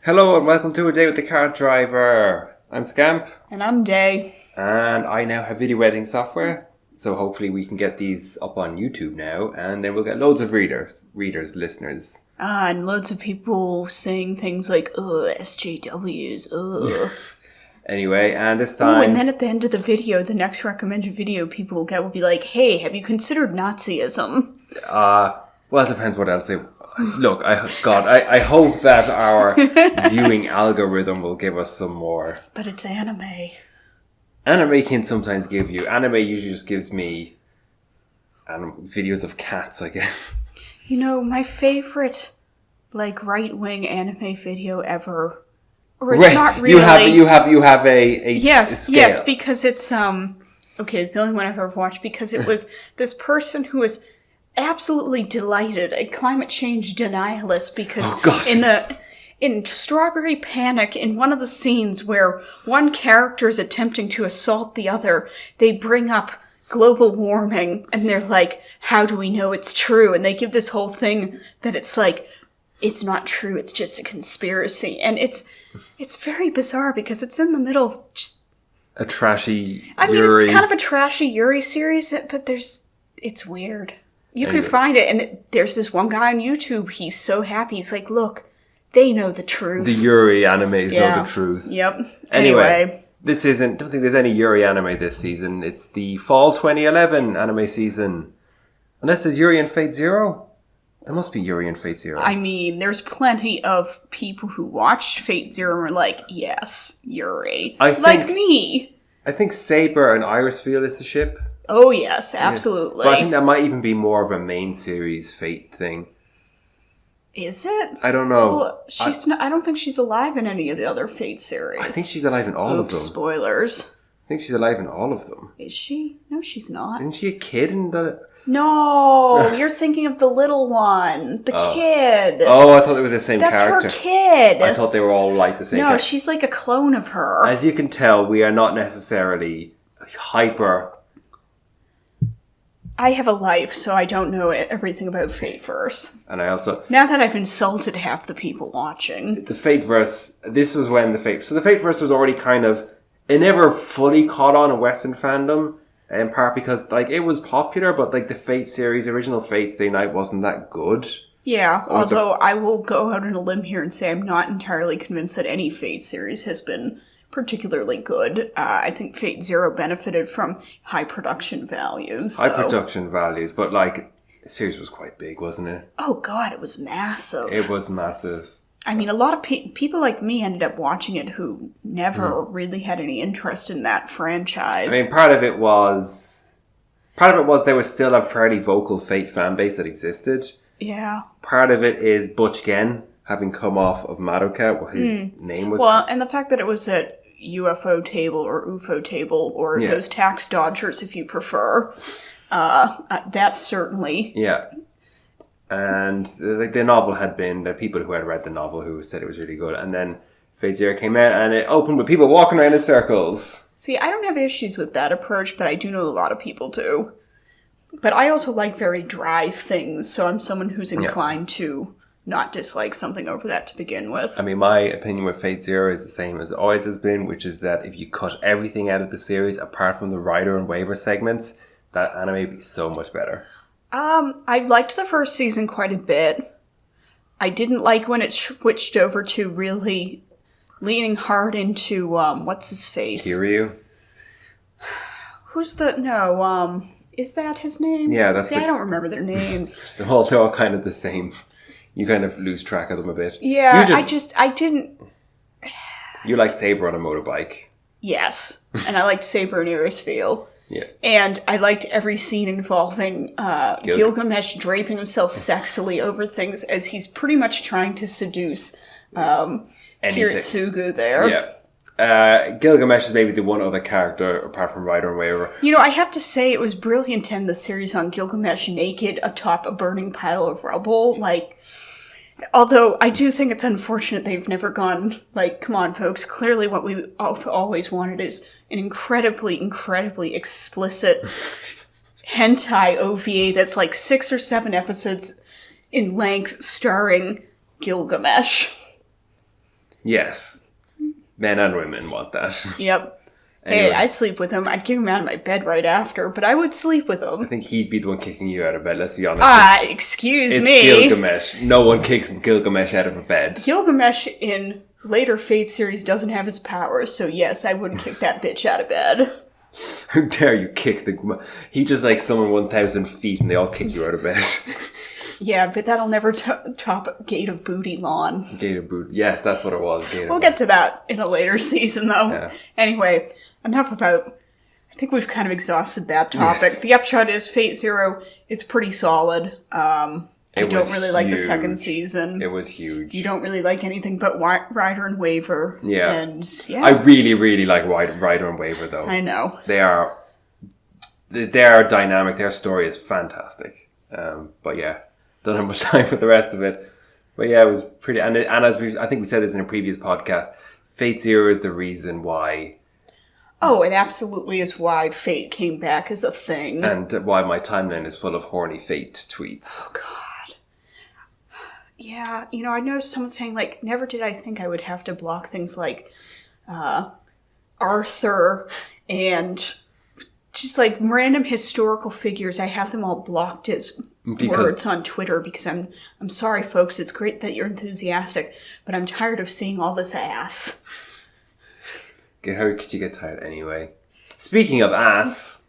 Hello and welcome to A Day with the Car Driver. I'm Scamp. And I'm Day. And I now have video editing software. So hopefully we can get these up on YouTube now. And then we'll get loads of readers, listeners. And loads of people saying things like, SJWs, Anyway, and this time... and then at the end of the video, the next recommended video people will get will be like, hey, have you considered Nazism? Well, it depends what else they... Look, I hope that our viewing algorithm will give us some more. But it's anime. Anime can sometimes give you... Anime usually just gives me videos of cats, I guess. You know, my favorite, right-wing anime video ever... Or it's not really... You have a yes, scale. Yes, because it's, okay, it's the only one I've ever watched, because it was this person who was... absolutely delighted, a climate change denialist, because in Strawberry Panic, in one of the scenes where one character is attempting to assault the other, they bring up global warming, and they're like, how do we know it's true? And they give this whole thing that it's like, it's not true, it's just a conspiracy. And it's very bizarre, because it's in the middle of just... a trashy I mean, Yuri. it's kind of a trashy Yuri series, but it's weird. You can find it, and there's this one guy on YouTube, he's so happy, he's like, look, they know the truth. The Yuri animes know the truth. Yep. Anyway, don't think there's any Yuri anime this season. It's the fall 2011 anime season. Unless there's Yuri and Fate Zero. There must be Yuri and Fate Zero. I mean, there's plenty of people who watched Fate Zero and were like, yes, Yuri. Like me. I think Saber and Irisfield is the ship. Oh, yes, absolutely. Yeah. But I think that might even be more of a main series Fate thing. Is it? I don't know. Well, I don't think she's alive in any of the other Fate series. I think she's alive in all of them. Spoilers. I think she's alive in all of them. Is she? No, she's not. Isn't she a kid in the... No, you're thinking of the little one. The kid. Oh, I thought they were the same character. That's her kid. I thought they were all like the same character. No, she's like a clone of her. As you can tell, we are not necessarily hyper... I have a life, so I don't know everything about Fateverse. And I also... Now that I've insulted half the people watching. The Fateverse... This was when the Fateverse was already kind of... It never fully caught on in Western fandom. In part because, it was popular, but, the Fate series, original Fate Stay Night wasn't that good. Yeah, although I will go out on a limb here and say I'm not entirely convinced that any Fate series has been particularly good. I think Fate Zero benefited from high production values. High production values, but the series was quite big, wasn't it? Oh god, it was massive. It was massive. I mean, a lot of people like me ended up watching it who never really had any interest in that franchise. I mean, part of it was there was still a fairly vocal Fate fan base that existed. Yeah. Part of it is Butch Gen having come off of Madoka, what his name was. Well, and the fact that it was at UFO table or UFO table or those tax dodgers if you prefer. That's certainly... Yeah. And the novel had been... The people who had read the novel who said it was really good. And then Fate Zero came out and it opened with people walking around in circles. See, I don't have issues with that approach, but I do know a lot of people do. But I also like very dry things, so I'm someone who's inclined to... not dislike something over that to begin with. I mean, my opinion with Fate Zero is the same as always has been, which is that if you cut everything out of the series, apart from the rider and waiver segments, that anime would be so much better. I liked the first season quite a bit. I didn't like when it switched over to really leaning hard into, what's his face? Kiryu? Is that his name? Yeah, that's I don't remember their names. They're all kind of the same. You kind of lose track of them a bit. Yeah, I didn't... You like Saber on a motorbike. Yes, and I liked Saber and Irisfield. Yeah. And I liked every scene involving Gilgamesh draping himself sexily over things as he's pretty much trying to seduce Kiritsugu there. Yeah. Gilgamesh is maybe the one other character, apart from Rider and Waver. You know, I have to say, it was brilliant to end the series on Gilgamesh naked atop a burning pile of rubble. Although I do think it's unfortunate they've never gone, come on, folks, clearly what we always wanted is an incredibly, incredibly explicit hentai OVA that's 6 or 7 episodes in length starring Gilgamesh. Yes. Men and women want that. Yep. Anyway. Hey, I'd sleep with him. I'd kick him out of my bed right after, but I would sleep with him. I think he'd be the one kicking you out of bed, let's be honest. Excuse me. It's Gilgamesh. No one kicks Gilgamesh out of a bed. Gilgamesh in later Fate series doesn't have his powers, so yes, I wouldn't kick that bitch out of bed. How dare you kick the... He just like summoned 1,000 feet and they all kick you out of bed. Yeah, but that'll never top Gate of Booty Lawn. Gate of Booty. Yes, that's what it was. We'll get to that in a later season, though. Yeah. Anyway, enough about... I think we've kind of exhausted that topic. Yes. The upshot is Fate Zero, it's pretty solid. I don't really like the second season. It was huge. You don't really like anything but Ryder and Waver. Yeah. And, yeah. I really, really like Ryder and Waver, though. I know. They are dynamic. Their story is fantastic. But yeah, don't have much time for the rest of it. But yeah, it was pretty... And as I think we said this in a previous podcast, Fate Zero is the reason why... Oh, it absolutely is why Fate came back as a thing. And why my timeline is full of horny Fate tweets. Oh, God. Yeah, I noticed someone saying, like, never did I think I would have to block things like Arthur and just, like, random historical figures. I have them all blocked as words on Twitter because I'm sorry, folks. It's great that you're enthusiastic, but I'm tired of seeing all this ass. How could you get tired anyway? Speaking of ass.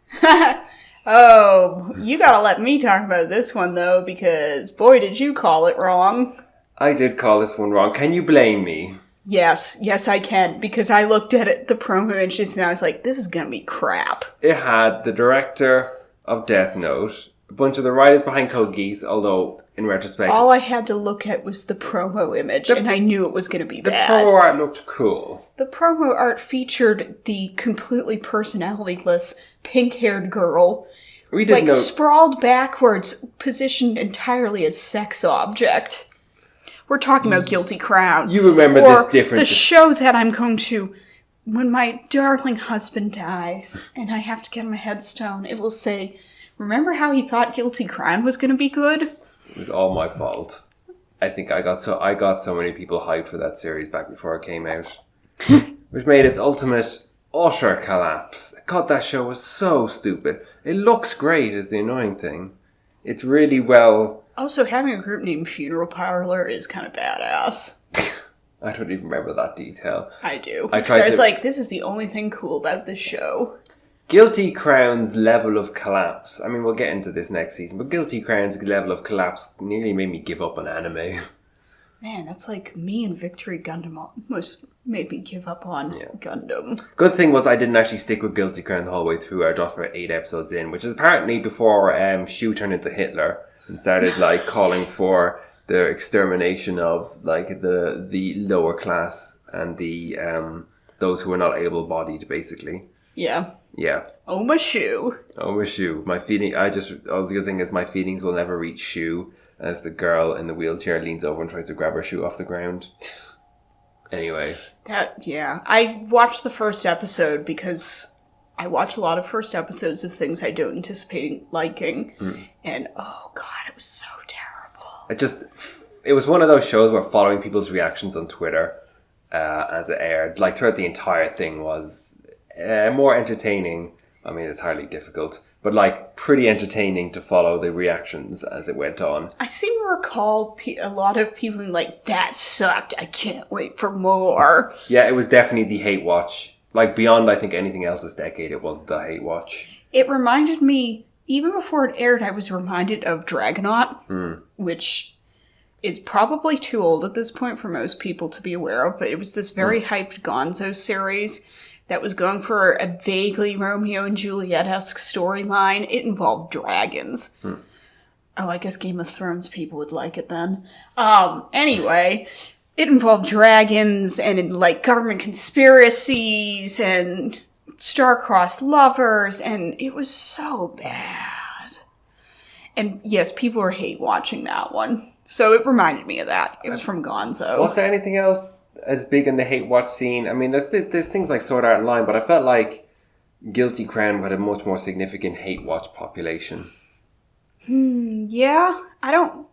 Oh, you gotta let me talk about this one, though, because, boy, did you call it wrong. I did call this one wrong. Can you blame me? Yes, I can, because I looked at it, the promo images, and I was like, this is gonna be crap. It had the director of Death Note, a bunch of the writers behind Code Geass, although, in retrospect... all I had to look at was the promo image, and I knew it was gonna be bad. The promo art looked cool. The promo art featured the completely personality-less, pink-haired girl... We didn't know... sprawled backwards, positioned entirely as sex object. We're talking about Guilty Crown. You remember this difference. The show that I'm going to... When my darling husband dies, and I have to get him a headstone, it will say, remember how he thought Guilty Crown was going to be good? It was all my fault. I think I got so many people hyped for that series back before it came out. Which made its ultimate... utter collapse. God, that show was so stupid. It looks great is the annoying thing. It's really well... Also, having a group named Funeral Parlor is kind of badass. I don't even remember that detail. I do. I was like, this is the only thing cool about this show. Guilty Crown's level of collapse. I mean, we'll get into this next season, but Guilty Crown's level of collapse nearly made me give up on anime. Man, that's like me and Victory Gundam almost made me give up on Gundam. Good thing was I didn't actually stick with Guilty Crown the whole way through. I dropped about 8 episodes in, which is apparently before Shu turned into Hitler and started like calling for the extermination of like the lower class and the those who are not able-bodied, basically. Yeah. Yeah. Oh, my Shu. Oh, my Shu. The other thing is my feelings will never reach Shu. As the girl in the wheelchair leans over and tries to grab her shoe off the ground. Anyway. I watched the first episode because I watch a lot of first episodes of things I don't anticipate liking. And, oh God, it was so terrible. It was one of those shows where following people's reactions on Twitter as it aired, like throughout the entire thing was more entertaining. I mean, it's hardly difficult. But, like, pretty entertaining to follow the reactions as it went on. I seem to recall a lot of people being like, that sucked, I can't wait for more. Yeah, it was definitely the hate watch. Like, beyond, I think, anything else this decade, it was the hate watch. It reminded me, even before it aired, I was reminded of Dragonaut, which is probably too old at this point for most people to be aware of, but it was this very hyped Gonzo series that was going for a vaguely Romeo and Juliet-esque storyline. It involved dragons. Oh, I guess Game of Thrones people would like it then. Anyway, it involved dragons and, like, government conspiracies and star-crossed lovers, and it was so bad. And, yes, people were hate-watching that one. So it reminded me of that. It was from Gonzo. Was there anything else as big in the hate watch scene? I mean, there's things like Sword Art Online, but I felt like Guilty Crown had a much more significant hate watch population. Yeah, I don't...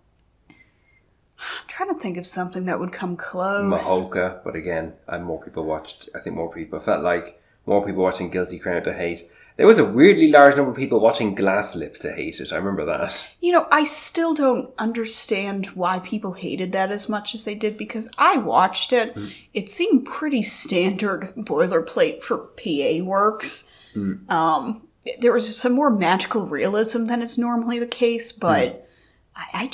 I'm trying to think of something that would come close. Mahoka, but again, I think more people felt like more people watching Guilty Crown to hate. There was a weirdly large number of people watching Glass Lip to hate it. I remember that. I still don't understand why people hated that as much as they did, because I watched it. It seemed pretty standard boilerplate for PA works. There was some more magical realism than is normally the case, but I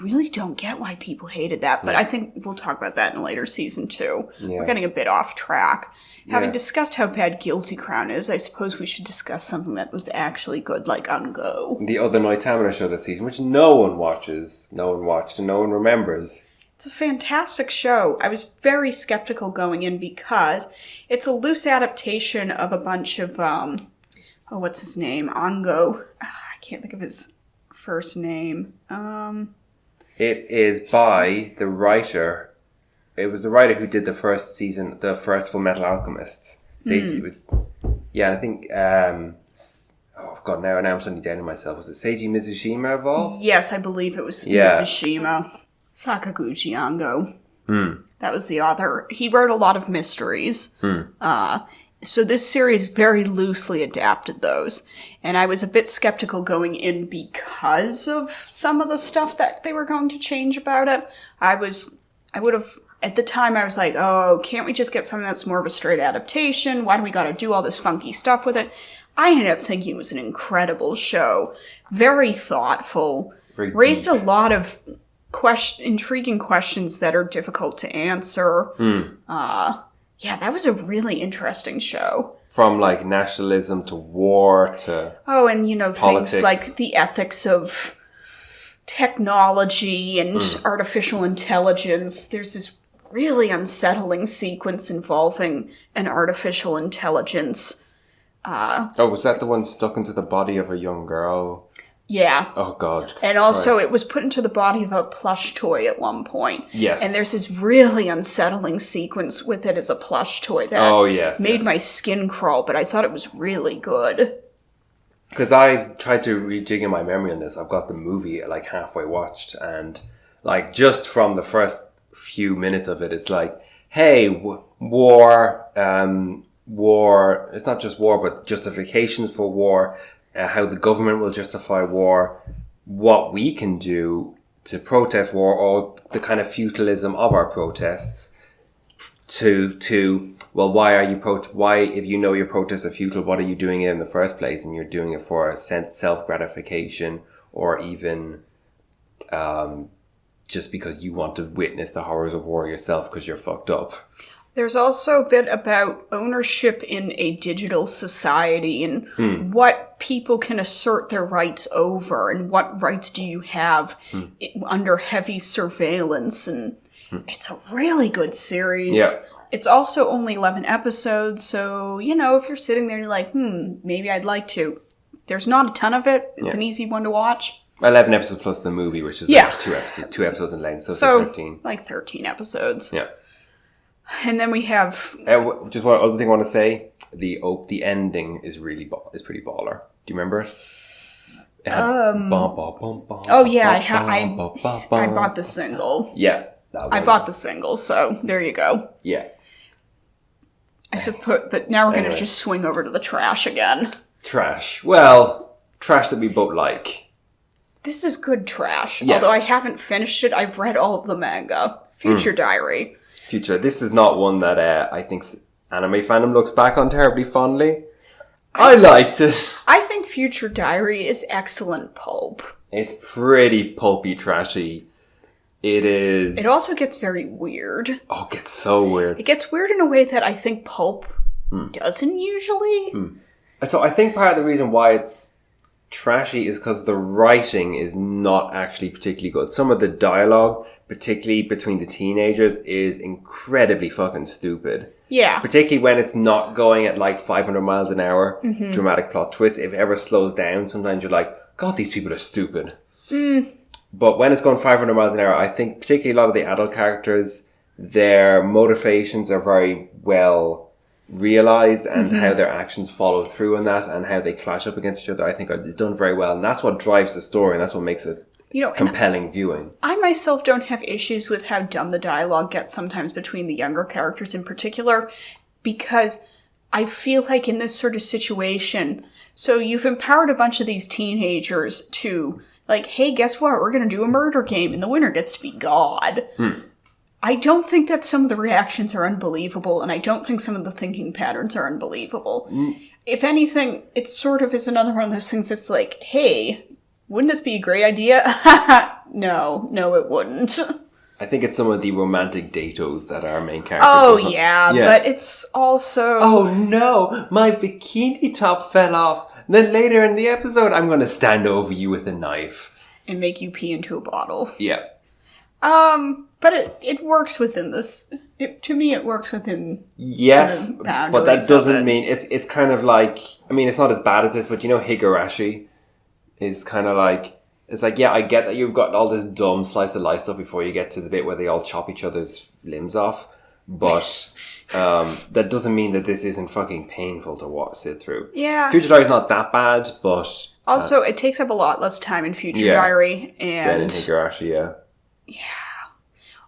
really don't get why people hated that. But I think we'll talk about that in a later season too. Yeah. We're getting a bit off track. Having discussed how bad Guilty Crown is, I suppose we should discuss something that was actually good, like Ungo. The other Noitamina show that season, which no one watched, and no one remembers. It's a fantastic show. I was very skeptical going in because it's a loose adaptation of a bunch of, what's his name? Ango. I can't think of his first name. It is by the writer. It was the writer who did the first season, the first Full Metal Alchemists. Seiji was, I think. Oh God! Now I'm suddenly doubting myself. Was it Seiji Mizushima involved? Yes, I believe it was Mizushima. Sakaguchi Ango. That was the author. He wrote a lot of mysteries. So this series very loosely adapted those. And I was a bit skeptical going in because of some of the stuff that they were going to change about it. At the time, I was like, oh, can't we just get something that's more of a straight adaptation? Why do we got to do all this funky stuff with it? I ended up thinking it was an incredible show. Very thoughtful. Raised a lot of intriguing questions that are difficult to answer. That was a really interesting show. From like nationalism to war to politics. Things like the ethics of technology and artificial intelligence. There's this really unsettling sequence involving an artificial intelligence. Was that the one stuck into the body of a young girl? Yeah. Oh, God. And also it was put into the body of a plush toy at one point. Yes. And there's this really unsettling sequence with it as a plush toy that made my skin crawl, but I thought it was really good. Because I've tried to rejig in my memory on this. I've got the movie like halfway watched, and like just from the first few minutes of it, it's like, hey, war, it's not just war, but justifications for war, how the government will justify war, what we can do to protest war, or the kind of feudalism of our protests, why, if you know your protests are futile, what are you doing it in the first place? And you're doing it for a self-gratification, or even just because you want to witness the horrors of war yourself because you're fucked up. There's also a bit about ownership in a digital society and what people can assert their rights over, and what rights do you have under heavy surveillance. And it's a really good series. Yeah. It's also only 11 episodes, so, if you're sitting there and you're like, maybe I'd like to. There's not a ton of it. It's an easy one to watch. 11 episodes plus the movie, which is like two episodes in length, so 13. Like 13 episodes. Yeah. And then we have... just one other thing I want to say. The ending is pretty baller. Do you remember it? I bought the single. Yeah. I bought the single, so there you go. Yeah. I suppose, but now we're going to just swing over to the trash again. Trash. Well, trash that we both like. This is good trash. Yes. Although I haven't finished it, I've read all of the manga. Future Diary. This is not one that I think anime fandom looks back on terribly fondly. I liked it. I think Future Diary is excellent pulp. It's pretty pulpy, trashy. It is... It also gets very weird. Oh, it gets so weird. It gets weird in a way that I think pulp doesn't usually. And so I think part of the reason why it's trashy is because the writing is not actually particularly good. Some of the dialogue, particularly between the teenagers, is incredibly fucking stupid. Yeah. Particularly when it's not going at like 500 miles an hour. Dramatic plot twist. If it ever slows down, sometimes you're like, God, these people are stupid. But when it's going 500 miles an hour, I think particularly a lot of the adult characters, their motivations are very well realized, and how their actions follow through on that, and how they clash up against each other, I think are done very well. And that's what drives the story, and that's what makes it compelling viewing. I myself don't have issues with how dumb the dialogue gets sometimes between the younger characters in particular, because I feel like in this sort of situation, so you've empowered a bunch of these teenagers to, like, hey, guess what? We're going to do a murder game, and the winner gets to be God. I don't think that some of the reactions are unbelievable, and I don't think some of the thinking patterns are unbelievable. If anything, it sort of is another one of those things that's like, hey, wouldn't this be a great idea? No, it wouldn't. I think it's some of the romantic datos that our main character yeah, but it's also... Oh no, my bikini top fell off. Then later in the episode, I'm going to stand over you with a knife. And make you pee into a bottle. Yeah. But it works within this... to me, it works within... Yes, but that doesn't mean... It's kind of like... I mean, it's not as bad as this, but Higurashi is kind of like... It's like, yeah, I get that you've got all this dumb slice of life stuff before you get to the bit where they all chop each other's limbs off. But that doesn't mean that this isn't fucking painful to sit through. Yeah. Future Diary is not that bad, but... Also, it takes up a lot less time in Future Diary. And than in Higurashi, yeah. Yeah.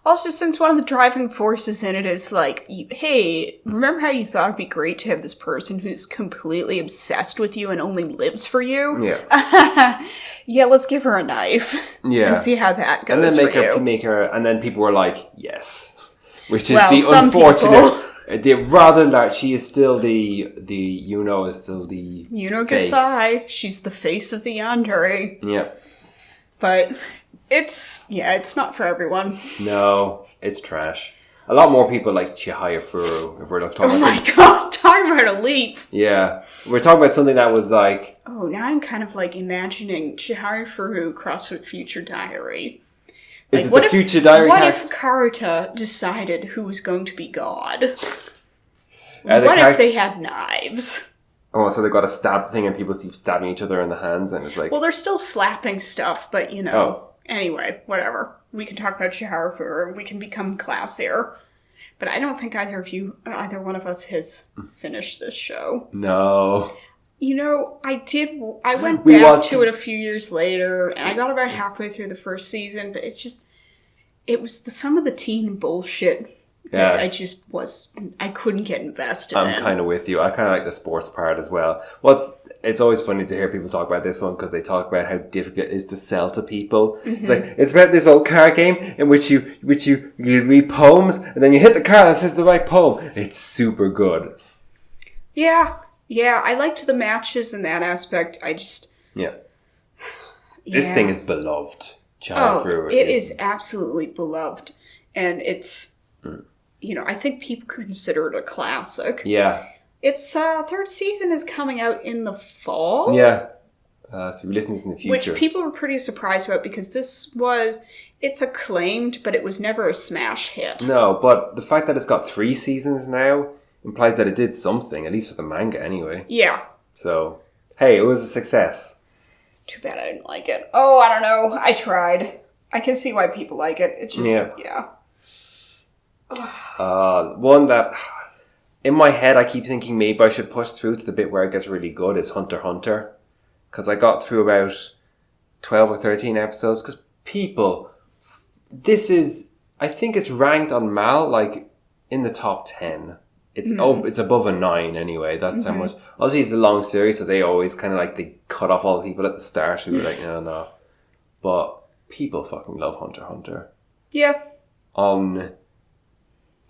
Also, since one of the driving forces in it is like, hey, remember how you thought it'd be great to have this person who's completely obsessed with you and only lives for you? Yeah. Yeah, let's give her a knife. Yeah. And see how that goes. And then make her, and then people were like, yes. Which is the unfortunate. They're rather large. She is still the Yuno is still the Yuno face. Gasai. She's the face of the yandere. Yeah. But it's not for everyone. No, it's trash. A lot more people like Chihaya Furu. If we're talking about my god, talking about a leap. Yeah. We're talking about something that was like... Oh, now I'm kind of like imagining Chihaya Furu crossed with Future Diary. Is it the Future Diary? What if Karuta decided who was going to be God? What if they had knives? Oh, so they've got to stab the thing and people keep stabbing each other in the hands and it's like... Well, they're still slapping stuff, but you know... Oh. Anyway, whatever. We can talk about Chihaya Furu. We can become classier. But I don't think either one of us has finished this show. No. You know, I went back to it a few years later, and I got about halfway through the first season, but it was some of the teen bullshit that I couldn't get invested in. I'm kind of with you. I kind of like the sports part as well. It's always funny to hear people talk about this one because they talk about how difficult it is to sell to people. Mm-hmm. It's like, it's about this old card game in which you read poems and then you hit the card that says the right poem. It's super good. Yeah. Yeah, I liked the matches in that aspect. Yeah. This thing is beloved. It is absolutely beloved. And it's, I think people consider it a classic. Yeah. Its third season is coming out in the fall. Yeah. So we're listening in the future. Which people were pretty surprised about because it's acclaimed, but it was never a smash hit. No, but the fact that it's got 3 seasons now implies that it did something, at least for the manga anyway. Yeah. So, hey, it was a success. Too bad I didn't like it. Oh, I don't know. I tried. I can see why people like it. It's just, yeah. One that... In my head, I keep thinking maybe I should push through to the bit where it gets really good is Hunter x Hunter. Because I got through about 12 or 13 episodes. Because people... I think it's ranked on Mal, like, in the top 10. It's above a 9 anyway. That's how much. Obviously, it's a long series, so they always kind of like they cut off all the people at the start who were like, no. But people fucking love Hunter x Hunter. Yeah. On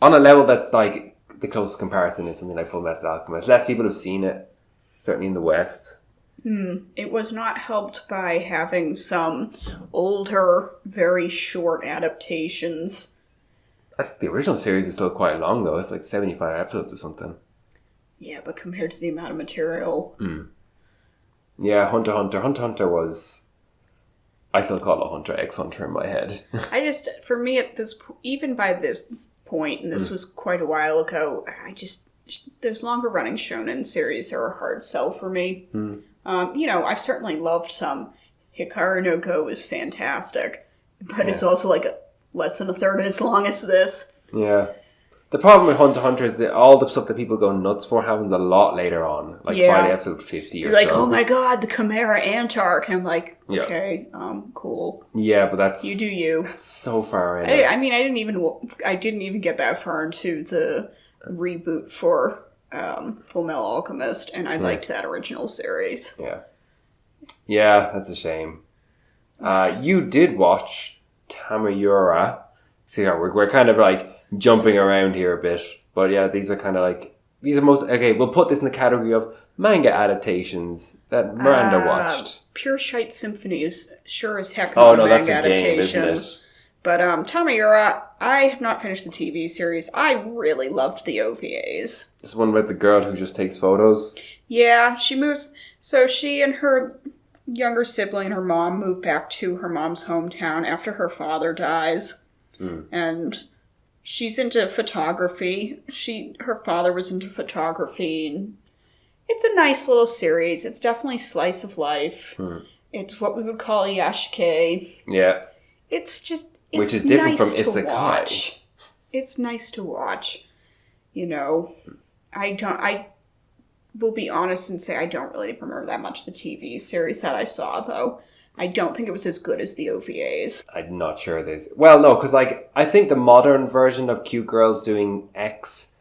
a level that's like the closest comparison is something like Full Metal Alchemist. Less people have seen it, certainly in the West. It was not helped by having some older, very short adaptations. I think the original series is still quite long, though. It's like 75 episodes or something. Yeah, but compared to the amount of material... Yeah, Hunter x Hunter was... I still call it Hunter x Hunter in my head. For me, even by this point, and this was quite a while ago, those longer running shonen series are a hard sell for me. I've certainly loved some. Hikaru no Go is fantastic, but it's also like less than a third as long as this. Yeah. The problem with Hunter x Hunter is that all the stuff that people go nuts for happens a lot later on. Like by episode 50 You're or like, so. oh my god, the Chimera Antark. And I'm like, okay, cool. Yeah, but that's... You do you. That's so far in. I mean, I didn't even get that far into the reboot for Full Metal Alchemist, and I liked that original series. Yeah. Yeah, that's a shame. You did watch Tamiyura. So yeah, we're kind of like jumping around here a bit. But yeah, these are most... Okay, we'll put this in the category of manga adaptations that Miranda watched. Pure Shite Symphony is sure as heck not a manga that's a adaptation. game, isn't it? But Tamiyura, I have not finished the TV series. I really loved the OVAs. This one with the girl who just takes photos? Yeah, she moves... So she and her younger sibling, her mom, move back to her mom's hometown after her father dies. And she's into photography. Her father was into photography. And it's a nice little series. It's definitely slice of life. It's what we would call a yashike. Yeah. It's just... Which is different nice from isekai. Watch. It's nice to watch. You know, I will be honest and say I don't really remember that much the TV series that I saw, though. I don't think it was as good as the OVAs. I'm not sure it is. Well, no, because like I think the modern version of Cute Girls Doing X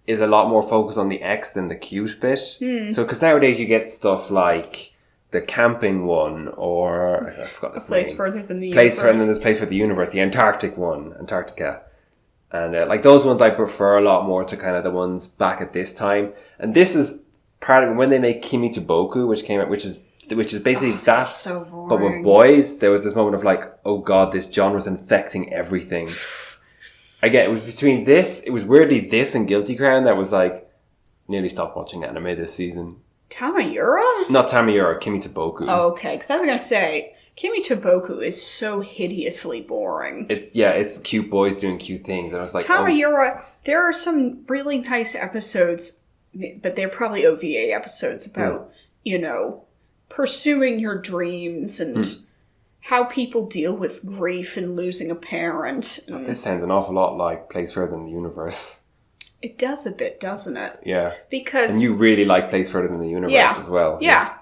is a lot more focused on the X than the cute bit. So, because nowadays you get stuff like the camping one, or I forgot this name. Place Further Than the Universe. Place for the Universe, the Antarctica. And like those ones I prefer a lot more to kind of the ones back at this time. And this is part of when they make Kimi to Boku, which came out, which is basically that, so boring. But with boys, there was this moment of like, oh god, this genre's infecting everything. Again, it was between this, it was weirdly this and Guilty Crown that was like, nearly stopped watching anime this season. Tamiyura? Not Tamiyura, Kimi to Boku. Oh, okay, because I was going to say, Kimi to Boku is so hideously boring. It's cute boys doing cute things, and I was like, Tamiyura, there are some really nice episodes, but they're probably OVA episodes about, you know, pursuing your dreams and how people deal with grief and losing a parent. And this sounds an awful lot like Place Further Than the Universe. It does a bit, doesn't it? Yeah. Because... And you really like Place Further Than the Universe as well. Yeah.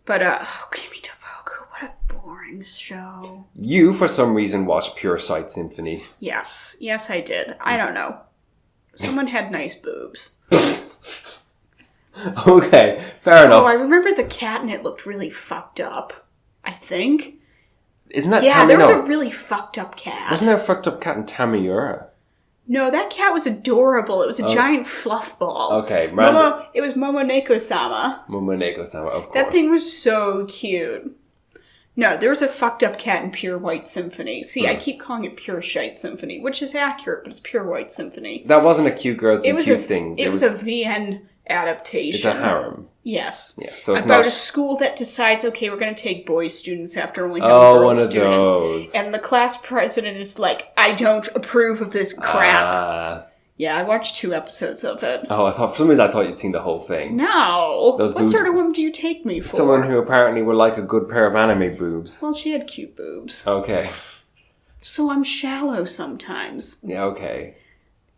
But, Kimi to Boku, what a boring show. You, for some reason, watched Pure Shite Symphony. Yes. Yes, I did. I don't know. Someone had nice boobs. Okay, fair enough. Oh, I remember the cat and it looked really fucked up. I think. Isn't that there was a really fucked up cat. Wasn't there a fucked up cat in Tamiyura? No, that cat was adorable. It was a giant fluff ball. Okay, it was Momoneko-sama. Momoneko-sama, of course. That thing was so cute. No, there was a fucked up cat in Pure White Symphony. See, I keep calling it Pure Shite Symphony, which is accurate, but it's Pure White Symphony. That wasn't a Cute Girls and Cute Things. It was a VN adaptation. It's a harem. Yes. Yeah, so it's about a school that decides, okay, we're going to take boys students after only having girl students. Those. And the class president is like, I don't approve of this crap. Yeah, I watched 2 episodes of it. Oh, for some reason I thought you'd seen the whole thing. No. What sort of woman do you take me for? Someone who apparently would like a good pair of anime boobs. Well, she had cute boobs. Okay. So I'm shallow sometimes. Yeah, okay.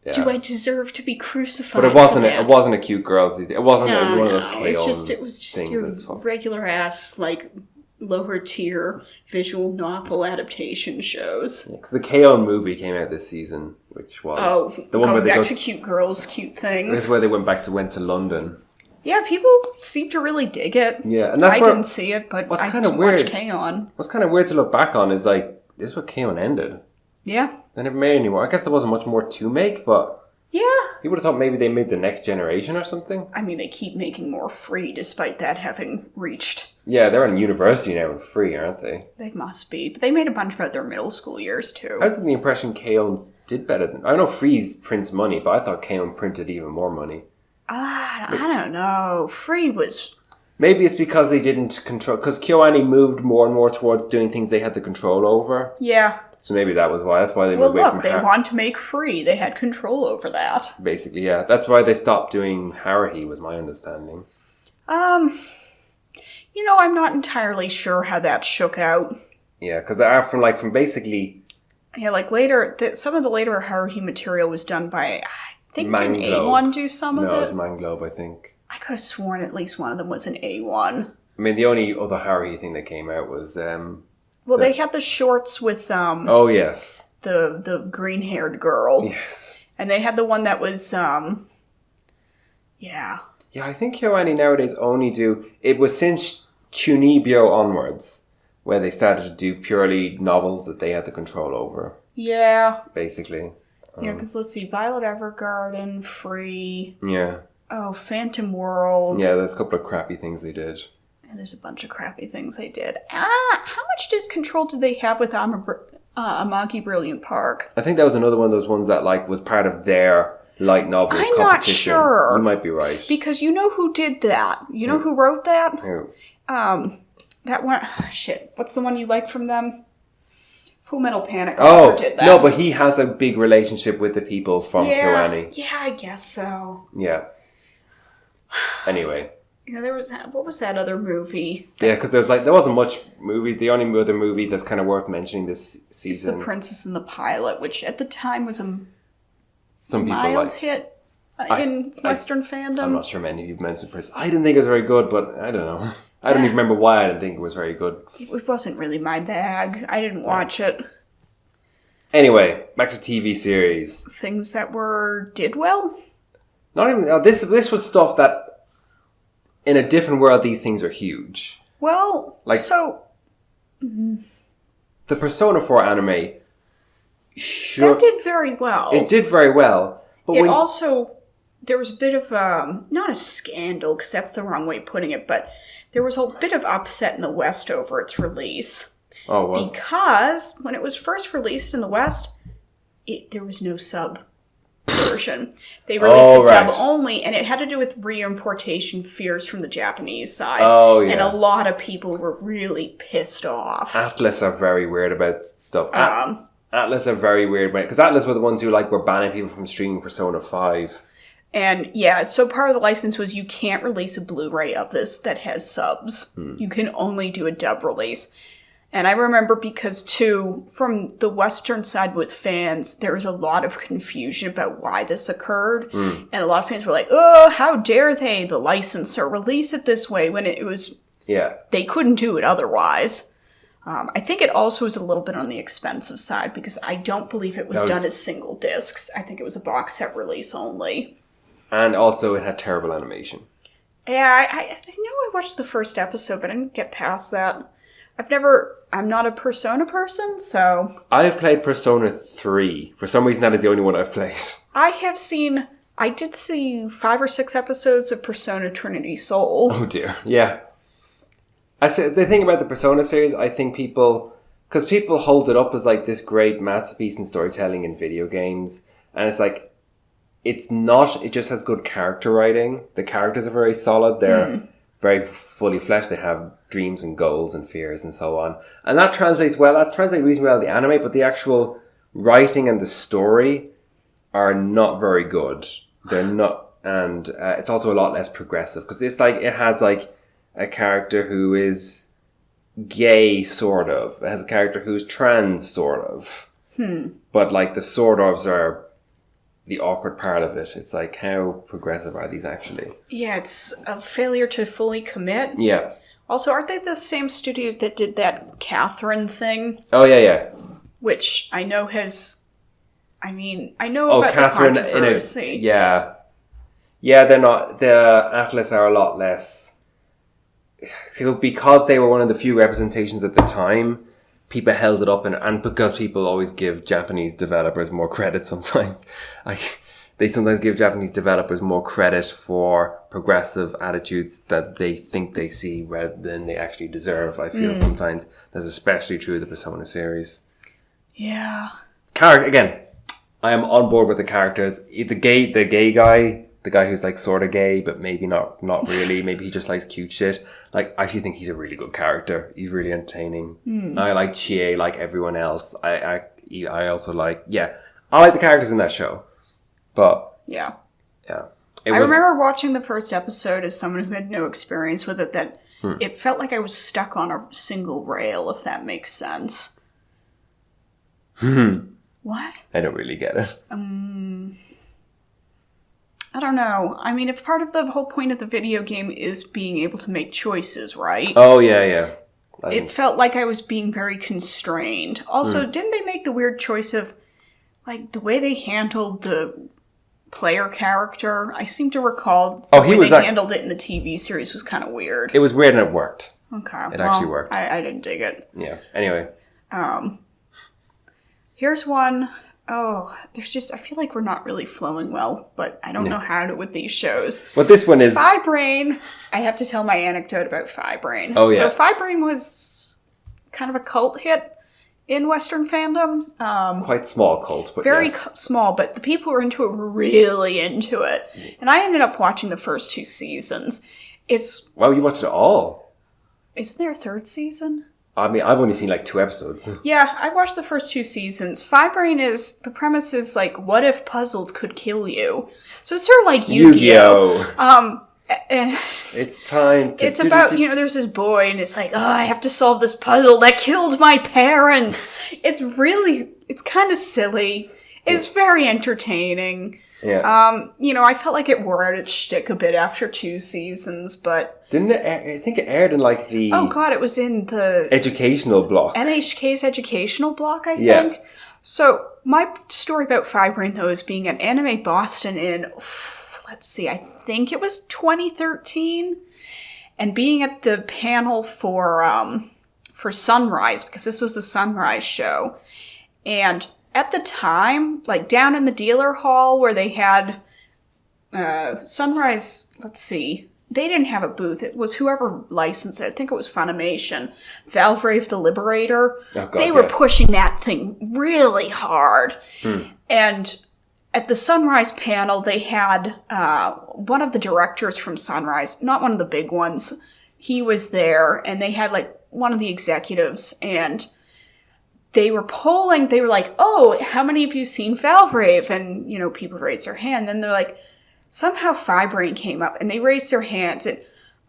Yeah. Do I deserve to be crucified? But it wasn't a Cute Girls. It wasn't one of those KO It was just your regular ass, like, lower tier visual novel adaptation shows. Because the KO movie came out this season, which was the one where they to cute girls, cute things. This is where they went to London. Yeah, people seem to really dig it. Yeah, and I didn't see it, but I did watch K-On! What's kind of weird to look back on is like this is what K-On! Ended. Yeah. They never made any more. I guess there wasn't much more to make, but yeah, you would have thought maybe they made the next generation or something. I mean, they keep making more free, despite that having reached. Yeah, they're in university now and free, aren't they? They must be, but they made a bunch about their middle school years too. I was under the impression K-On! Did better than I know. Freeze prints money, but I thought K-On! Printed even more money. I don't know. Free was. Maybe it's because they didn't control. Because KyoAni moved more and more towards doing things they had the control over. Yeah. So maybe that was why. That's why they moved away from they want to make free. They had control over that. Basically, yeah. That's why they stopped doing Haruhi, was my understanding. I'm not entirely sure how that shook out. Yeah, because from basically Yeah, like later, some of the later Haruhi material was done by, I think, did A1 do some of it? No, it was Manglobe, I think. I could have sworn at least one of them was an A1. I mean, the only other Haruhi thing that came out was... they had the shorts with... oh, yes. The green-haired girl. Yes. And they had the one that was... yeah. Yeah, I think KyoAni nowadays only do... It was since Chunibyo onwards where they started to do purely novels that they had the control over. Yeah. Basically. Yeah, because let's see. Violet Evergarden, Free... Yeah. Oh, Phantom World. Yeah, there's a couple of crappy things they did. And there's a bunch of crappy things they did. How much control did they have with Amagi Brilliant Park? I think that was another one of those ones that was part of their light novel competition. I'm not sure. You might be right. Because you know who did that? You know who wrote that? Who? That one... shit. What's the one you like from them? Full Metal Panic. Did that. No, but he has a big relationship with the people from KyoAni. Yeah, I guess so. Yeah. Anyway. Yeah, there was... What was that other movie? Yeah, because there wasn't much movie. The only other movie that's kind of worth mentioning this season... It's The Princess and the Pilot, which at the time was a some people mild liked. hit in Western fandom. I'm not sure many of you mentioned Princess. I didn't think it was very good, but I don't know. I don't even remember why I didn't think it was very good. It wasn't really my bag. I didn't watch it. Anyway, back to TV series. Things that did well? Not even... this was stuff that... In a different world, these things are huge. Well, The Persona 4 anime... that did very well. It did very well. But also... There was a bit of... not a scandal, because that's the wrong way of putting it, but there was a bit of upset in the West over its release. Oh, well. Because when it was first released in the West, there was no sub version. They released it dub only, and it had to do with reimportation fears from the Japanese side. Oh, yeah. And a lot of people were really pissed off. Atlas are very weird about stuff. Atlas are very weird about it, because Atlas were the ones who were banning people from streaming Persona 5. And yeah, so part of the license was you can't release a Blu-ray of this that has subs. You can only do a dub release. And I remember because, too, from the Western side with fans, there was a lot of confusion about why this occurred. And a lot of fans were like, oh, how dare they, the licensor, release it this way when it was... Yeah. They couldn't do it otherwise. I think it also was a little bit on the expensive side because I don't believe it was done as single discs. I think it was a box set release only. And also it had terrible animation. Yeah, I know I watched the first episode, but I didn't get past that. I'm not a Persona person, so... I've played Persona 3. For some reason, that is the only one I've played. I did see 5 or 6 episodes of Persona Trinity Soul. Oh dear, yeah. The thing about the Persona series, I think because people hold it up as this great masterpiece in storytelling in video games, and it's not, it just has good character writing. The characters are very solid, they're very fully fleshed, they have dreams and goals and fears and so on. And that translates reasonably well to the anime, but the actual writing and the story are not very good. They're not, and it's also a lot less progressive, because it's it has a character who is gay, sort of. It has a character who's trans, sort of. But the sort ofs are the awkward part of it. It's how progressive are these actually? Yeah, it's a failure to fully commit. Yeah. Also, aren't they the same studio that did that Catherine thing? Oh, yeah. Which I know about Catherine the controversy. Yeah, they're not... The Atlas are a lot less... So because they were one of the few representations at the time, people held it up, and because people always give Japanese developers more credit sometimes. They sometimes give Japanese developers more credit for progressive attitudes that they think they see rather than they actually deserve, I feel sometimes. That's especially true of the Persona series. Yeah. Again, I am on board with the characters. The gay guy... The guy who's sort of gay, but maybe not really. Maybe he just likes cute shit. I actually think he's a really good character. He's really entertaining. I like Chie like everyone else. I also I like the characters in that show. But yeah. I remember watching the first episode as someone who had no experience with it, that it felt like I was stuck on a single rail, if that makes sense. What? I don't really get it. I don't know. I mean, if part of the whole point of the video game is being able to make choices, right? Oh, yeah. It felt like I was being very constrained. Also, didn't they make the weird choice of, like, the way they handled the player character? I seem to recall the way they handled it in the TV series was kind of weird. It was weird and it worked. Okay. It actually worked. I didn't dig it. Yeah. Anyway. Here's one. Oh, I feel like we're not really flowing well, but I don't know how to with these shows. Well, this one is... Fibrain. I have to tell my anecdote about Fibrain. Oh, yeah. So Fibrain was kind of a cult hit in Western fandom. Quite small cult, but very small, but the people who were into it were really into it. And I ended up watching the first 2 seasons. Wow, you watched it all? Isn't there a 3rd season? I mean, I've only seen like 2 episodes. Yeah, I watched the first 2 seasons. Fibrain the premise is like, what if puzzles could kill you? So it's sort of like Yu-Gi-Oh! It's time to... It's about, there's this boy and it's like, oh, I have to solve this puzzle that killed my parents. It's kind of silly. It's very entertaining. Yeah. I felt like it wore out its shtick a bit after 2 seasons, but... Didn't it I think it aired in like the... Oh god, it was in the... Educational block. NHK's educational block, I think. Yeah. So, my story about Fibrain, though, is being at Anime Boston in... Let's see, I think it was 2013. And being at the panel for Sunrise, because this was the Sunrise show. And... At the time, like down in the dealer hall where they had Sunrise, let's see, they didn't have a booth. It was whoever licensed it. I think it was Funimation. Valvrave the Liberator. Oh, God, they were pushing that thing really hard. And at the Sunrise panel, they had one of the directors from Sunrise, not one of the big ones. He was there, and they had like one of the executives, and... They were polling, they were like, oh, how many of you seen Valvrave? And, people raised their hand. Then they're like, somehow Fibrain came up and they raised their hands. And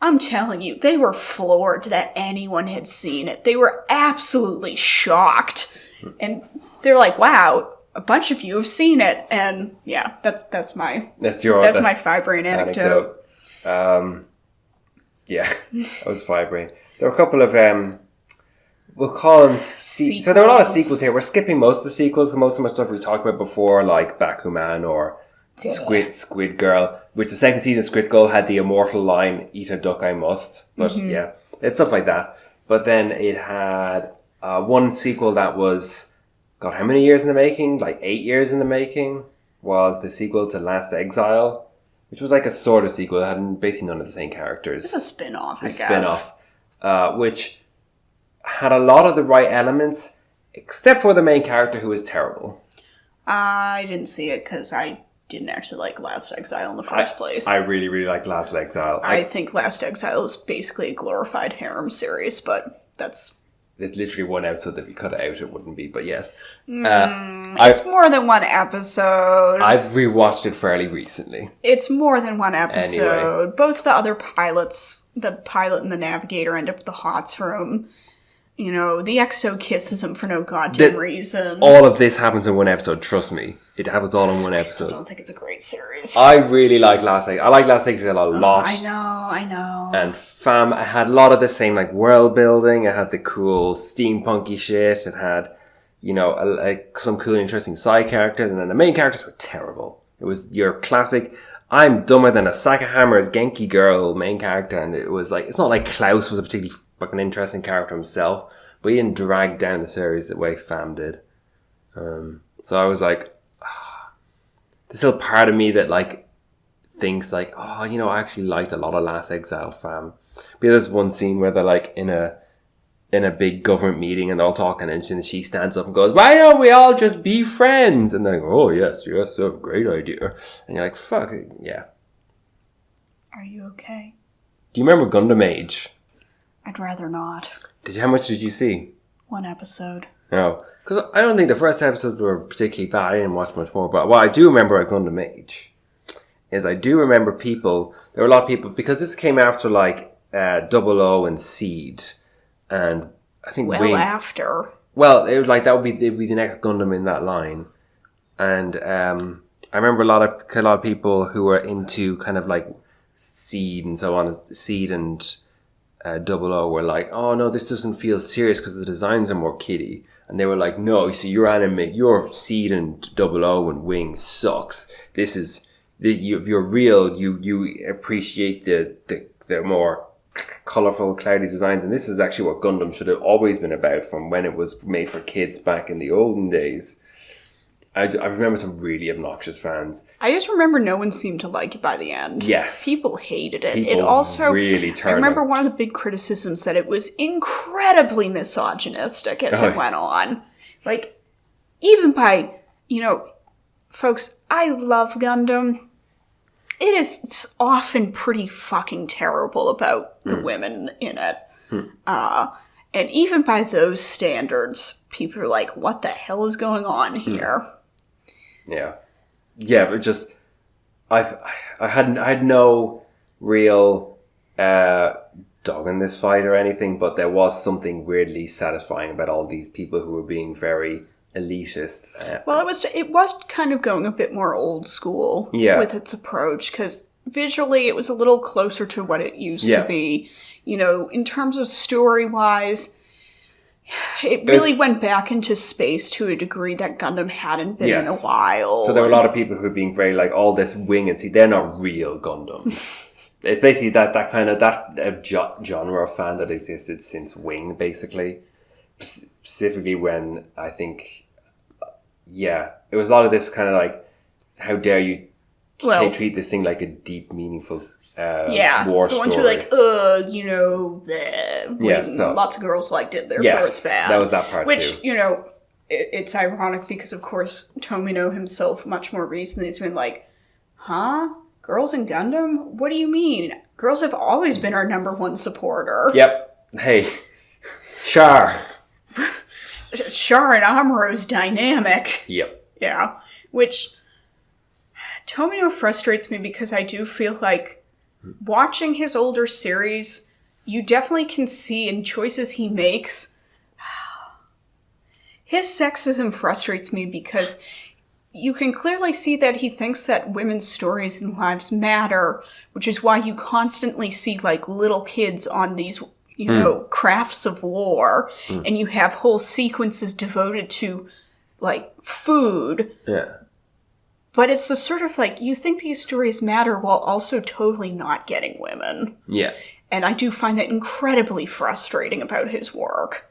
I'm telling you, they were floored that anyone had seen it. They were absolutely shocked. And they're like, wow, a bunch of you have seen it. And yeah, that's my Fibrain anecdote. Yeah, that was Fibrain. There were a couple of... We'll call them... So there were a lot of sequels here. We're skipping most of the sequels, because most of them are stuff we talked about before, like Bakuman or Squid Girl, which the second season of Squid Girl had the immortal line, eat a duck I must. But yeah, it's stuff like that. But then it had one sequel that was, God, how many years in the making? Like 8 years in the making, was the sequel to Last Exile, which was like a sort of sequel. It had basically none of the same characters. It's a spin-off, I guess. Spin-off, which... had a lot of the right elements, except for the main character, who was terrible. I didn't see it because I didn't actually like Last Exile in the first place. I really, really like Last Exile. I think Last Exile is basically a glorified harem series, but that's... There's literally one episode that if you cut it out, it wouldn't be, but yes. It's more than one episode. I've rewatched it fairly recently. It's more than one episode. Anyway. Both the other pilots, the pilot and the navigator, end up at the Hots room. The EXO kisses him for no goddamn reason. All of this happens in one episode, trust me. It happens all in one episode. I still don't think it's a great series. I really like Last Exile. I like Last Exile a lot. I know. And it had a lot of the same, like, world building. It had the cool steampunky shit. It had, some cool, interesting side characters. And then the main characters were terrible. It was your classic... I'm dumber than a sack of hammers Genki girl main character, and it was like, it's not like Klaus was a particularly fucking interesting character himself, but he didn't drag down the series the way Fam did. So I was like, there's still part of me that like thinks like, I actually liked a lot of Last Exile Fam. But there's one scene where they're like in a big government meeting and they're all talking, and she stands up and goes, why don't we all just be friends? And they're like, oh yes, that's a great idea. And you're like, fuck, yeah. Are you okay? Do you remember Gundam Age? I'd rather not. How much did you see? 1 episode. No, because I don't think the first episodes were particularly bad. I didn't watch much more. But what I do remember at Gundam Age is I do remember there were a lot of people, because this came after like 00 and Seed. And I think after. Well, it would like that would be it'd be the next Gundam in that line, and I remember a lot of people who were into kind of like Seed and so on, Seed and Double O were like, oh no, this doesn't feel serious because the designs are more kiddie, and they were like, no, you see, your Seed and Double O and Wing sucks. This is if you're real, you appreciate the more colourful, cloudy designs, and this is actually what Gundam should have always been about from when it was made for kids back in the olden days. I remember some really obnoxious fans. I just remember no one seemed to like it by the end. Yes. People hated it. People it also really turned. I remember one of the big criticisms that it was incredibly misogynistic as it went on. Like, even by, folks, I love Gundam. It's often pretty fucking terrible about the women in it. And even by those standards, people are like, what the hell is going on here? Yeah, but just I had no real dog in this fight or anything, but there was something weirdly satisfying about all these people who were being very elitist. Well, it was kind of going a bit more old school with its approach, because visually it was a little closer to what it used to be. In terms of story-wise, it really went back into space to a degree that Gundam hadn't been in a while. So there were a lot of people who were being very like, all this Wing and see, they're not real Gundams. It's basically that kind of that genre of fan that existed since Wing, basically. Specifically when I think, it was a lot of this kind of like, how dare you treat this thing like a deep, meaningful war story. The ones who are like, lots of girls liked it, therefore it's bad. That was that part Which, it's ironic because, of course, Tomino himself much more recently has been like, huh? Girls in Gundam? What do you mean? Girls have always been our number one supporter. Yep. Hey. Char and Amuro's dynamic. Yep. Yeah. Which Tomino frustrates me because I do feel like watching his older series, you definitely can see in choices he makes. His sexism frustrates me because you can clearly see that he thinks that women's stories and lives matter, which is why you constantly see like little kids on these crafts of war, and you have whole sequences devoted to like food. Yeah. But it's the sort of like, you think these stories matter while also totally not getting women. Yeah. And I do find that incredibly frustrating about his work.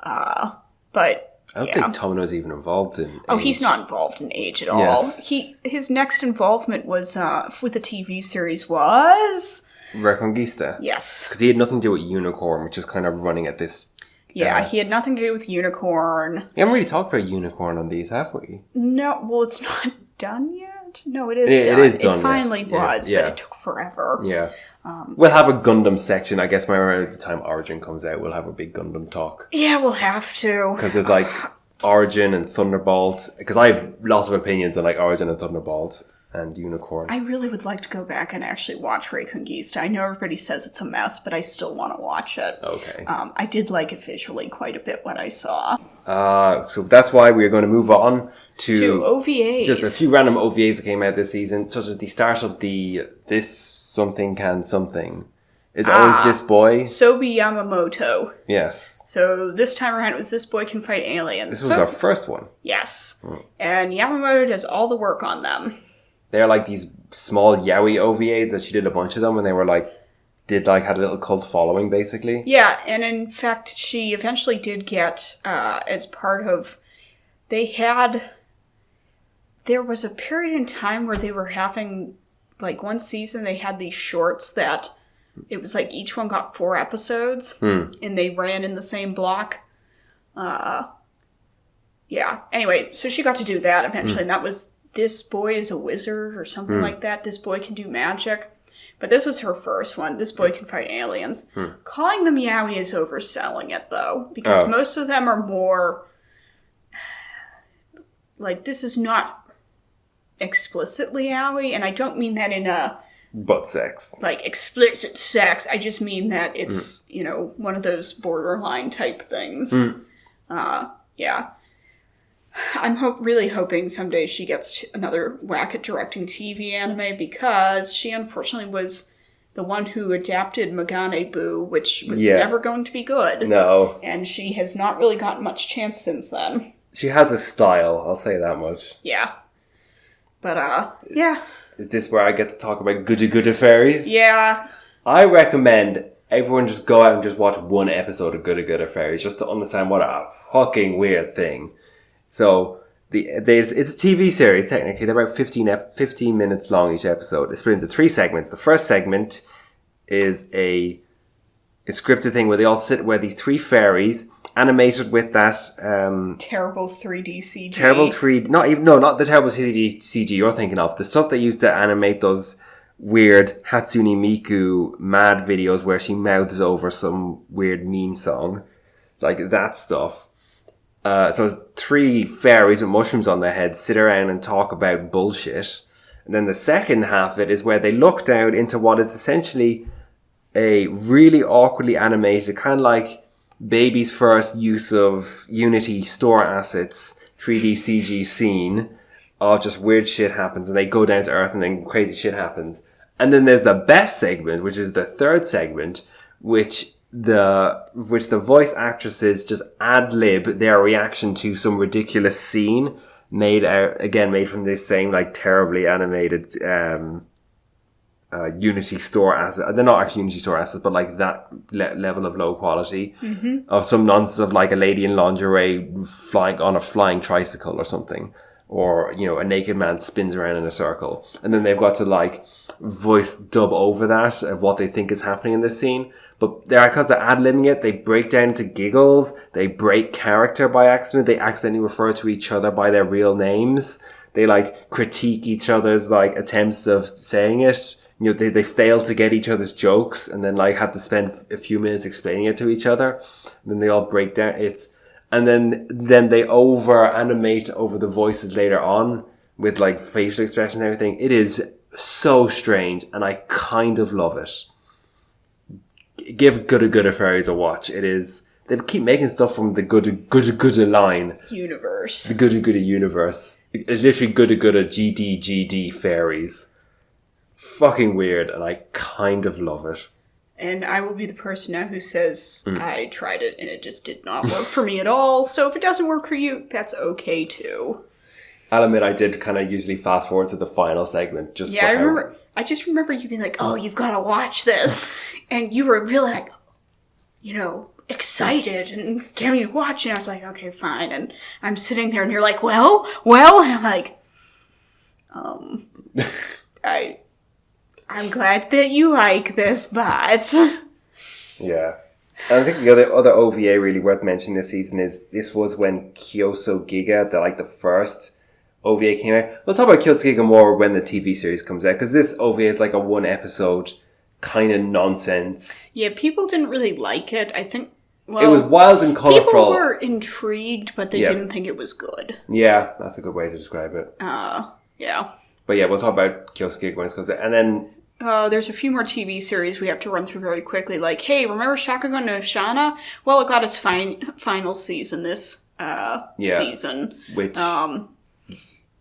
But I don't think Tomino's even involved in Age. He's not involved in Age at all. Yes. His next involvement was with the TV series was Reconquista. Yes. Because he had nothing to do with Unicorn, which is kind of running at this. Yeah, he had nothing to do with Unicorn. We haven't really talked about Unicorn on these, have we? No, well, it's not done yet. No, it is done. It is done. It finally was, but it took forever. Yeah. We'll have a Gundam section. I guess around the time Origin comes out, we'll have a big Gundam talk. Yeah, we'll have to. Because there's like Origin and Thunderbolt. Because I have lots of opinions on like Origin and Thunderbolt and Unicorn. I really would like to go back and actually watch Reconquista. I know everybody says it's a mess, but I still want to watch it. Okay. I did like it visually quite a bit when I saw. So that's why we're going to move on to OVAs. Just a few random OVAs that came out this season, such as the start of the This Something Can Something. Is always This Boy. Sobi Yamamoto. Yes. So this time around it was This Boy Can Fight Aliens. This was our first one. Yes. And Yamamoto does all the work on them. They're like these small yaoi OVAs that she did a bunch of them, and they were like, had a little cult following, basically. Yeah, and in fact, she eventually did get, as part of, there was a period in time where they were having, like one season they had these shorts that, it was like each one got 4 episodes, and they ran in the same block. Yeah, anyway, so she got to do that eventually, and that was This Boy is a Wizard, or something like that. This Boy Can Do Magic. But this was her first one. This Boy Can Fight Aliens. Calling them yaoi is overselling it, though. Because most of them are more... Like, this is not explicitly yaoi. And I don't mean that in a... Butt sex. Like, explicit sex. I just mean that it's, one of those borderline type things. Yeah. I'm really hoping someday she gets another whack at directing TV anime, because she unfortunately was the one who adapted Magane Boo, which was never going to be good. No. And she has not really gotten much chance since then. She has a style, I'll say that much. Yeah. But, yeah. Is this where I get to talk about Good Fairies? Yeah. I recommend everyone just go out and just watch one episode of Good Fairies just to understand what a fucking weird thing. So, it's a TV series, technically. They're about 15 minutes long each episode. It's split into 3 segments. The first segment is a scripted thing where they all sit, where these 3 fairies, animated with that... terrible 3D CG. Not the terrible 3D CG you're thinking of. The stuff they used to animate those weird Hatsune Miku mad videos where she mouths over some weird meme song. Like that stuff. So it's 3 fairies with mushrooms on their heads sit around and talk about bullshit. And then the second half of it is where they look down into what is essentially a really awkwardly animated, kind of like Baby's first use of Unity store assets, 3D CG scene of just weird shit happens and they go down to earth and then crazy shit happens. And then there's the best segment, which is the third segment, which the voice actresses just ad-lib their reaction to some ridiculous scene made from this same like terribly animated Unity store asset. They're not actually Unity store assets, but like that level of low quality of some nonsense of like a lady in lingerie flying on a flying tricycle or something, or a naked man spins around in a circle, and then they've got to like voice dub over that of what they think is happening in this scene. But because they're ad-libbing it, they break down to giggles, they break character by accident, they accidentally refer to each other by their real names, they like critique each other's like attempts of saying it. They fail to get each other's jokes and then like have to spend a few minutes explaining it to each other. And then they all break down. And then they over animate over the voices later on with like facial expressions and everything. It is so strange and I kind of love it. Give Good Fairies a watch. It is. They keep making stuff from the Good line. Universe. The Good universe. It's literally Good GD fairies. Fucking weird, and I kind of love it. And I will be the person now who says, I tried it and it just did not work for me at all. So if it doesn't work for you, that's okay too. I'll admit I did kind of usually fast forward to the final segment. I just remember you being like, oh, you've got to watch this. And you were really like, excited and getting me to watch it. And I was like, okay, fine. And I'm sitting there and you're like, well? And I'm like, I'm glad that you like this, but... Yeah. And I think the other OVA really worth mentioning this season is this was when Kyoso Giga, the first OVA came out. We'll talk about Kyoso Giga more when the TV series comes out, because this OVA is like a 1-episode kind of nonsense. Yeah, people didn't really like it. I think, it was wild and colourful. People were intrigued, but they didn't think it was good. Yeah, that's a good way to describe it. Yeah. But yeah, we'll talk about Kyoso Giga when it comes out. And then... there's a few more TV series we have to run through very quickly. Like, hey, remember Shakugan no Shana? Well, it got its final season this season. Which...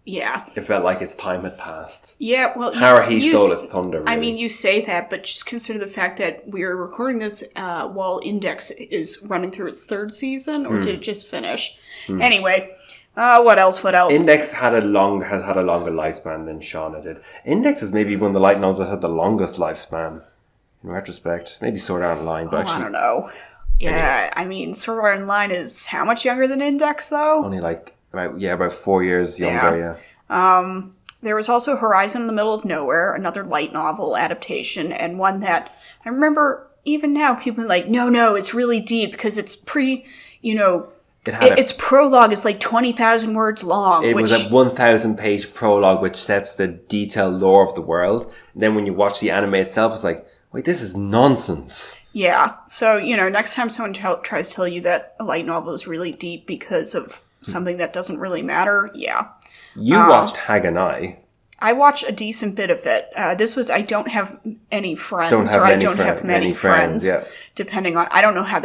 yeah. It felt like its time had passed. Yeah, well... Haruhi stole its thunder, really. I mean, you say that, but just consider the fact that we're recording this while Index is running through its 3rd season, or did it just finish? Anyway... what else? Index has had a longer lifespan than Shauna did. Index is maybe one of the light novels that had the longest lifespan, in retrospect. Maybe Sword Art Online, but actually... I don't know. Yeah, I mean, Sword Art Online is how much younger than Index, though? Only about 4 years younger, yeah. There was also Horizon in the Middle of Nowhere, another light novel adaptation, and one that I remember even now people are like, no, it's really deep because it's its prologue is like 20,000 words long. It was a 1,000-page prologue which sets the detailed lore of the world. And then when you watch the anime itself, it's like, wait, this is nonsense. Yeah. So, next time someone tries to tell you that a light novel is really deep because of something that doesn't really matter, yeah. You watched Haganai. I watched a decent bit of it. This was I don't have any friends, I don't have many friends. Yeah. Depending on, I don't know how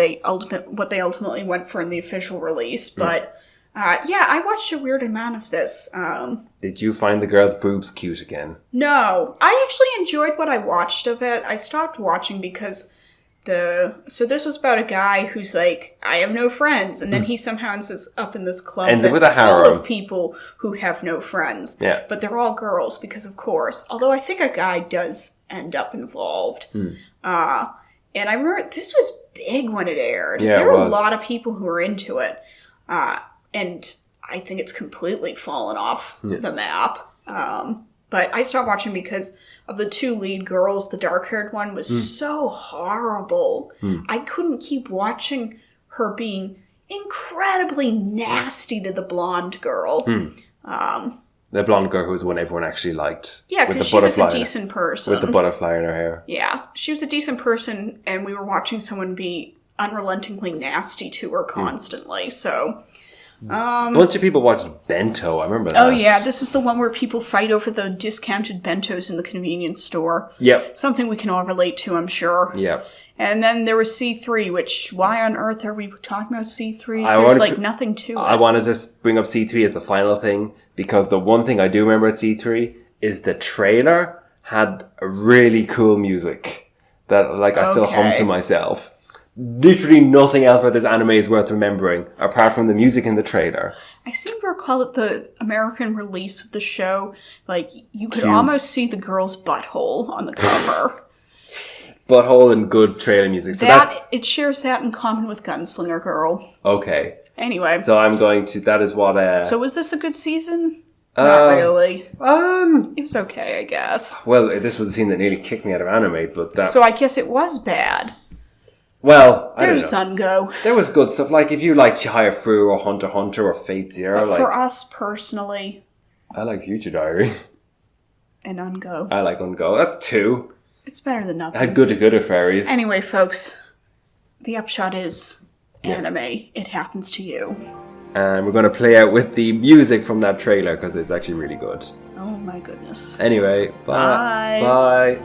what they ultimately went for in the official release, but I watched a weird amount of this. Did you find the girl's boobs cute again? No, I actually enjoyed what I watched of it. I stopped watching because so this was about a guy who's like, I have no friends, and then he somehow ends up in this club Ends that's with a full harem of people who have no friends. Yeah. But they're all girls because, of course. Although I think a guy does end up involved. And I remember this was big when it aired. Yeah, there it were was. a lot of people who were into it. And I think it's completely fallen off the map. But I stopped watching because of the two lead girls. The dark-haired one was so horrible. I couldn't keep watching her being incredibly nasty to the blonde girl. The blonde girl who was the one everyone actually liked. Yeah, because she was a decent person. With the butterfly in her hair. Yeah, she was a decent person, and we were watching someone be unrelentingly nasty to her constantly, so... a bunch of people watched Bento. I remember that. Oh, yeah. This is the one where people fight over the discounted bentos in the convenience store. Yep. Something we can all relate to, I'm sure. Yep. And then there was C3, which, why on earth are we talking about C3? There's, nothing to it. I wanted to bring up C3 as the final thing, because the one thing I do remember at C3 is the trailer had a really cool music that, I still hum to myself. Literally nothing else about this anime is worth remembering, apart from the music in the trailer. I seem to recall that the American release of the show, you could almost see the girl's butthole on the cover. Butthole and good trailer music. So it shares that in common with Gunslinger Girl. Okay. Anyway. So I'm going to, that is what... So was this a good season? Not really. It was okay, I guess. Well, this was the scene that nearly kicked me out of anime, but that... So I guess it was bad. Well, I don't know. There's Sungo. There was good stuff. If you like Chihaya Fu or Hunter x Hunter or Fate Zero. For us personally. I like Future Diary. And Ungo. I like Ungo. That's two. It's better than nothing. I had Good Fairies. Anyway, folks, the upshot is anime. It happens to you. And we're going to play out with the music from that trailer because it's actually really good. Oh my goodness. Anyway, bye. Bye.